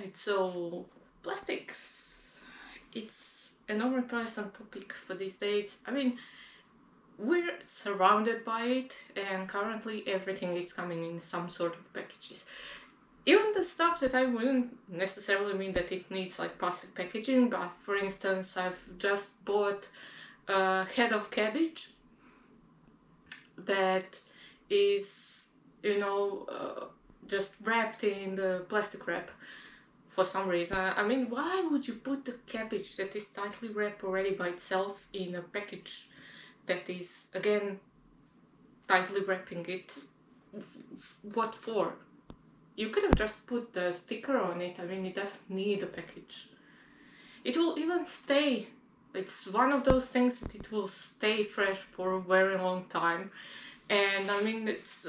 Alright, so plastics. It's an omnipresent topic for these days. I mean, we're surrounded by it, and currently everything is coming in some sort of packages. Even the stuff that I wouldn't necessarily mean that it needs like plastic packaging, but for instance, I've just bought a head of cabbage that is, just wrapped in the plastic wrap for some reason. I mean, why would you put the cabbage that is tightly wrapped already by itself in a package that is, again, tightly wrapping it? What for? You could have just put the sticker on it. I mean, it doesn't need a package. It will even stay. It's one of those things that it will stay fresh for a very long time. And I mean, it's,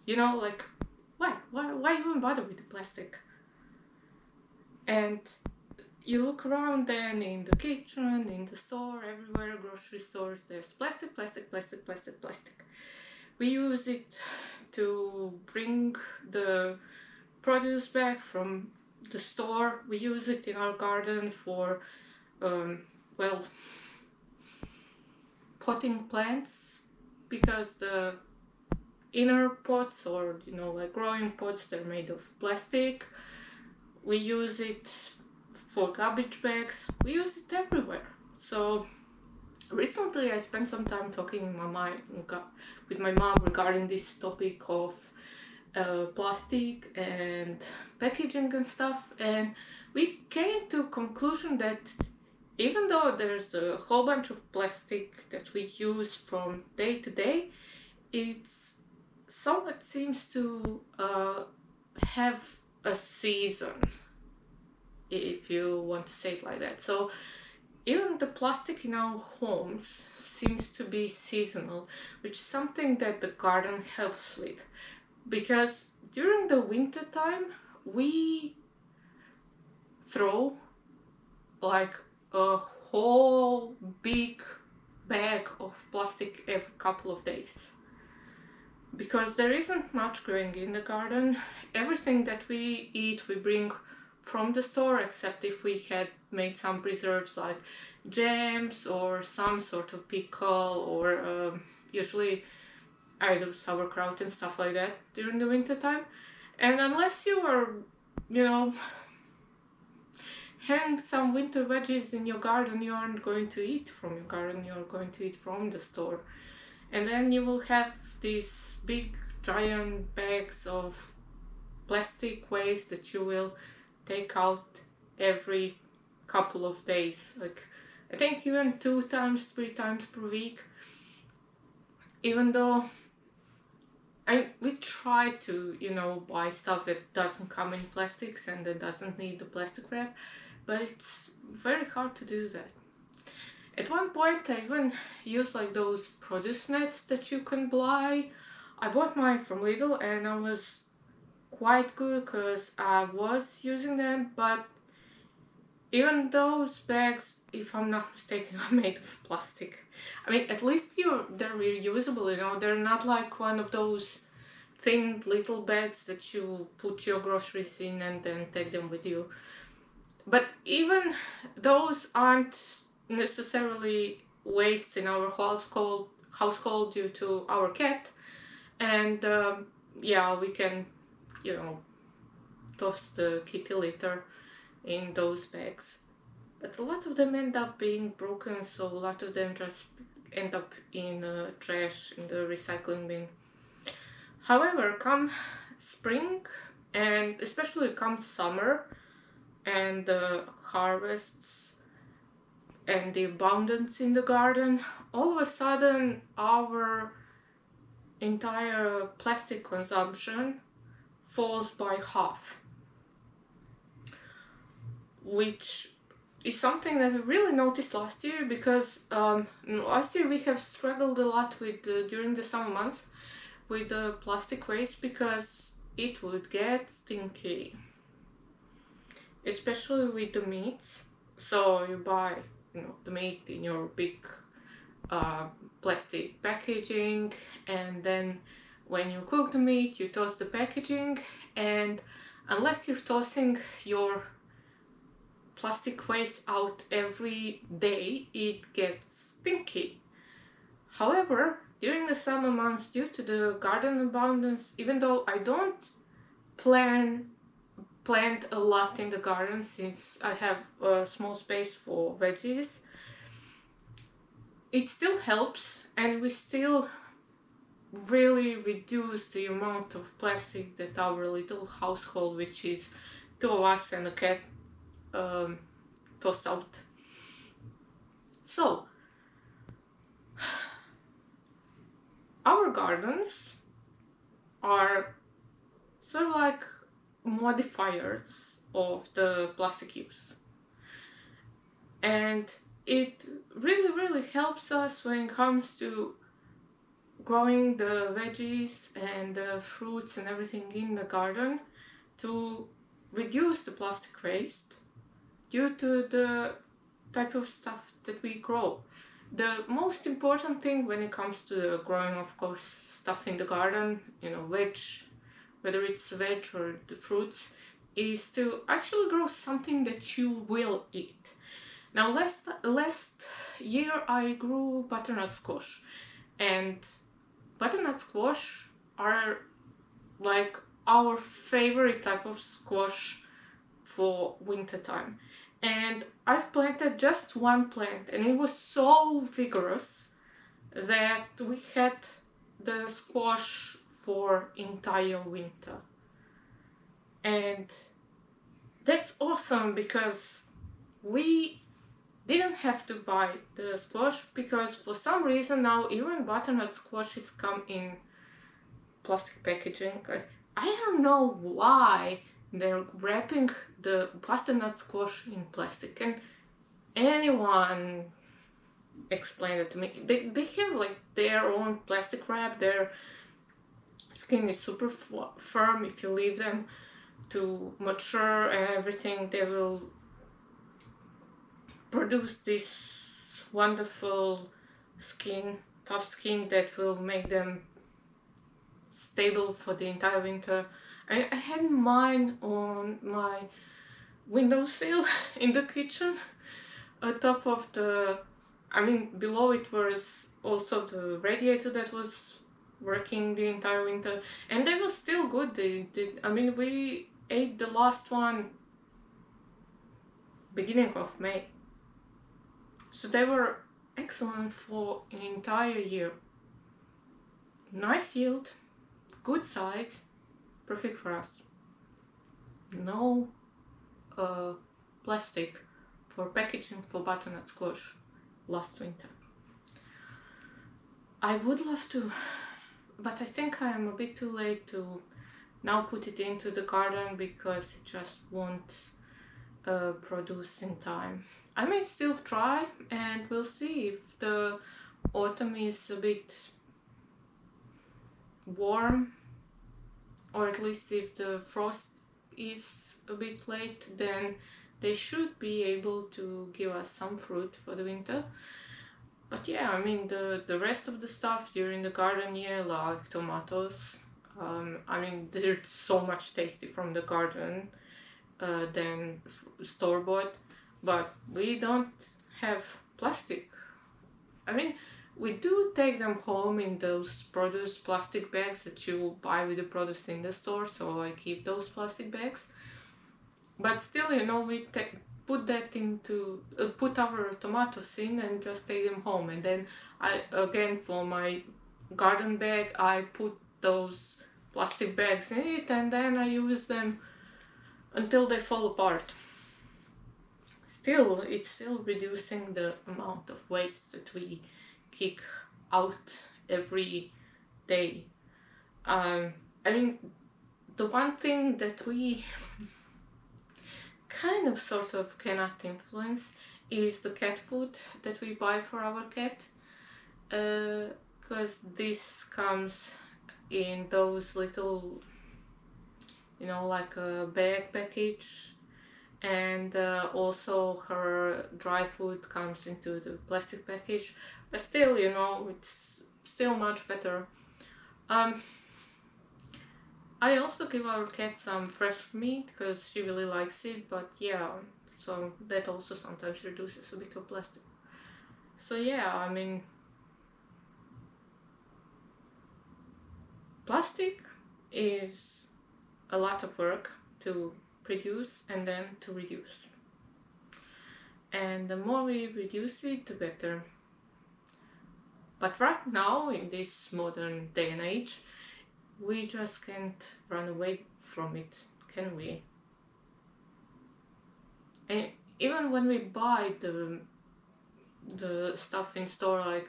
like, why even bother with the plastic? And you look around then in the kitchen, in the store, everywhere, grocery stores, there's plastic, plastic, plastic, plastic, plastic. We use it to bring the produce back from the store. We use it in our garden for, potting plants, because the inner pots or, like growing pots, they're made of plastic. We use it for garbage bags. We use it everywhere. So recently I spent some time talking with my mom regarding this topic of plastic and packaging and stuff, and we came to a conclusion that even though there's a whole bunch of plastic that we use from day to day, it's somewhat seems to have a season, if you want to say it like that. So even the plastic in our homes seems to be seasonal, which is something that the garden helps with, because during the winter time we throw like a whole big bag of plastic every couple of days, because there isn't much growing in the garden. Everything that we eat we bring from the store, except if we had made some preserves like jams or some sort of pickle, or usually I do sauerkraut and stuff like that during the winter time. And unless you are, having some winter veggies in your garden, you aren't going to eat from your garden, you're going to eat from the store. And then you will have these big giant bags of plastic waste that you will take out every couple of days, like I think even 2 times, 3 times per week. Even though we try to, buy stuff that doesn't come in plastics and that doesn't need the plastic wrap, but it's very hard to do that. At one point I even used like those produce nets that you can buy. I bought mine from Lidl and I was quite good because I was using them, but even those bags, if I'm not mistaken, are made of plastic. I mean, at least they're reusable, they're not like one of those thin little bags that you put your groceries in and then take them with you. But even those aren't necessarily waste in our household due to our cat, and we can, toss the kitty litter in those bags. But a lot of them end up being broken, so a lot of them just end up in trash, in the recycling bin. However, come spring, and especially come summer, and the harvests and the abundance in the garden, all of a sudden our entire plastic consumption falls by half, which is something that I really noticed last year, because last year we have struggled a lot with during the summer months with the plastic waste, because it would get stinky, especially with the meats. So you buy the meat in your big plastic packaging, and then when you cook the meat you toss the packaging, and unless you're tossing your plastic waste out every day, it gets stinky. However, during the summer months, due to the garden abundance, even though I don't plant a lot in the garden since I have a small space for veggies, it still helps, and we still really reduce the amount of plastic that our little household, which is two of us and a cat, toss out. So our gardens are sort of like modifiers of the plastic use, and it really helps us when it comes to growing the veggies and the fruits and everything in the garden to reduce the plastic waste due to the type of stuff that we grow. The most important thing when it comes to the growing, of course, stuff in the garden, whether it's veg or the fruits, is to actually grow something that you will eat. Now, last year I grew butternut squash, and butternut squash are like our favorite type of squash for winter time. And I've planted just one plant, and it was so vigorous that we had the squash for entire winter. And that's awesome because we didn't have to buy the squash, because for some reason now even butternut squashes come in plastic packaging. I don't know why they're wrapping the butternut squash in plastic. Can anyone explain it to me? They have like their own plastic wrap. Their skin is super firm. If you leave them to mature and everything, they will produce this wonderful skin, tough skin that will make them stable for the entire winter. I had mine on my windowsill in the kitchen, on top of below it was also the radiator that was working the entire winter, and they were still good. We ate the last one beginning of May, so they were excellent for an entire year. Nice yield, good size, perfect for us. No plastic for packaging for butternut squash last winter. I would love to, but I think I am a bit too late to now put it into the garden because it just won't produce in time. I may still try, and we'll see if the autumn is a bit warm, or at least if the frost is a bit late, then they should be able to give us some fruit for the winter. But yeah, the rest of the stuff during the garden year, like tomatoes, they're so much tasty from the garden than store-bought, but we don't have plastic. We do take them home in those produce plastic bags that you buy with the produce in the store, so I keep those plastic bags. But still, we put that into put our tomatoes in and just take them home, and then for my garden bag I put those plastic bags in it, and then I use them until they fall apart. It's still reducing the amount of waste that we kick out every day. The one thing that we kind of sort of cannot influence is the cat food that we buy for our cat, because this comes in those little, like a bag package, and also her dry food comes into the plastic package, but still, it's still much better. I also give our cat some fresh meat because she really likes it, but yeah, so that also sometimes reduces a bit of plastic. So yeah, I mean, plastic is a lot of work to produce and then to reduce. And the more we reduce it, the better. But right now, in this modern day and age, we just can't run away from it, can we? And even when we buy the stuff in store, like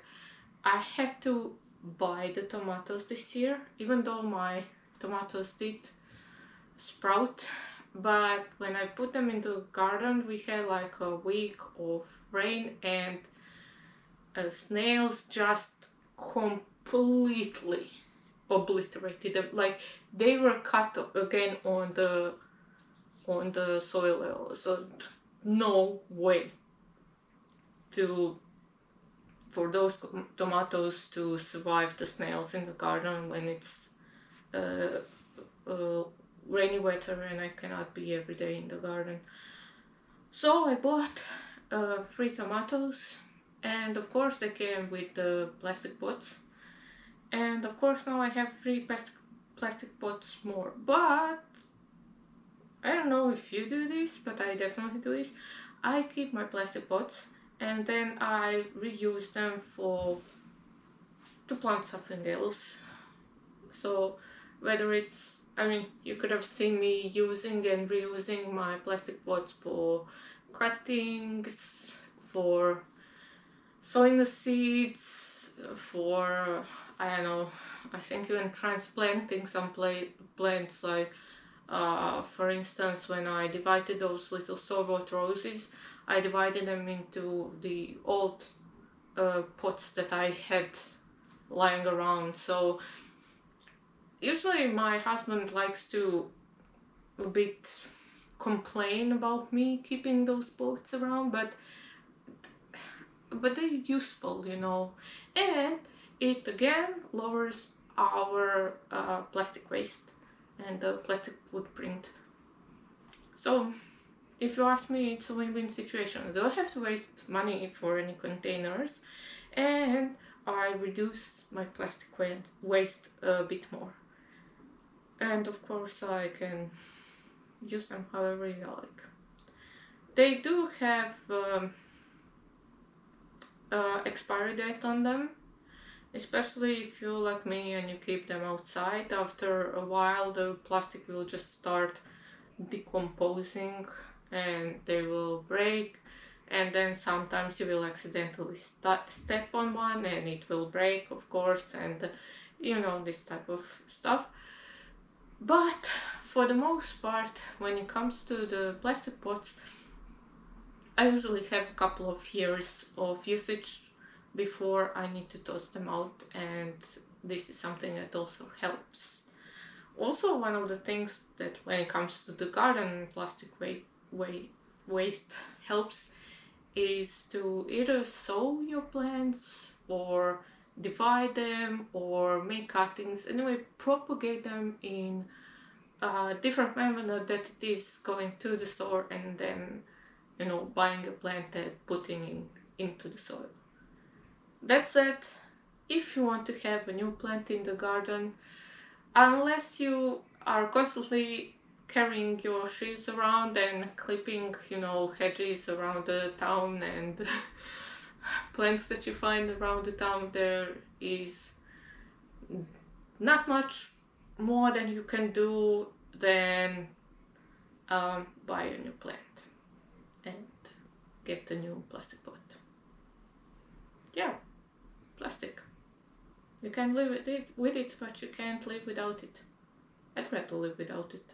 I had to buy the tomatoes this year, even though my tomatoes did sprout. But when I put them into the garden, we had like a week of rain, and snails just completely obliterated them. Like they were cut again on the soil level. So no way for those tomatoes to survive the snails in the garden when it's uh, rainy weather and I cannot be every day in the garden. So I bought 3 tomatoes, and of course they came with the plastic pots, and of course now I have 3 plastic pots more. But I don't know if you do this, but I definitely do this. I keep my plastic pots and then I reuse them to plant something else. So whether it's, I mean, you could have seen me using and reusing my plastic pots for cuttings, for sowing the seeds, for, I don't know, I think even transplanting some plants, like for instance, when I divided those little store-bought roses, I divided them into the old pots that I had lying around. So usually my husband likes to a bit complain about me keeping those pots around, but they're useful, and it again lowers our plastic waste and the plastic footprint. So if you ask me, it's a win-win situation. I don't have to waste money for any containers, and I reduce my plastic waste a bit more. And of course I can use them however you like. They do have expiry date on them, especially if you like me and you keep them outside. After a while the plastic will just start decomposing and they will break, and then sometimes you will accidentally step on one and it will break, of course, and this type of stuff. But for the most part, when it comes to the plastic pots, I usually have a couple of years of usage before I need to toss them out, and this is something that also helps. Also, one of the things that when it comes to the garden plastic waste helps is to either sow your plants or divide them or make cuttings. Anyway, propagate them in a different manner that it is going to the store and then buying a plant and putting it into the soil. That said, if you want to have a new plant in the garden, unless you are constantly carrying your shears around and clipping, hedges around the town and plants that you find around the town, there is not much more than you can do than buy a new plant and get the new plastic pot. Yeah, plastic. You can live with it, but you can't live without it. I'd rather live without it.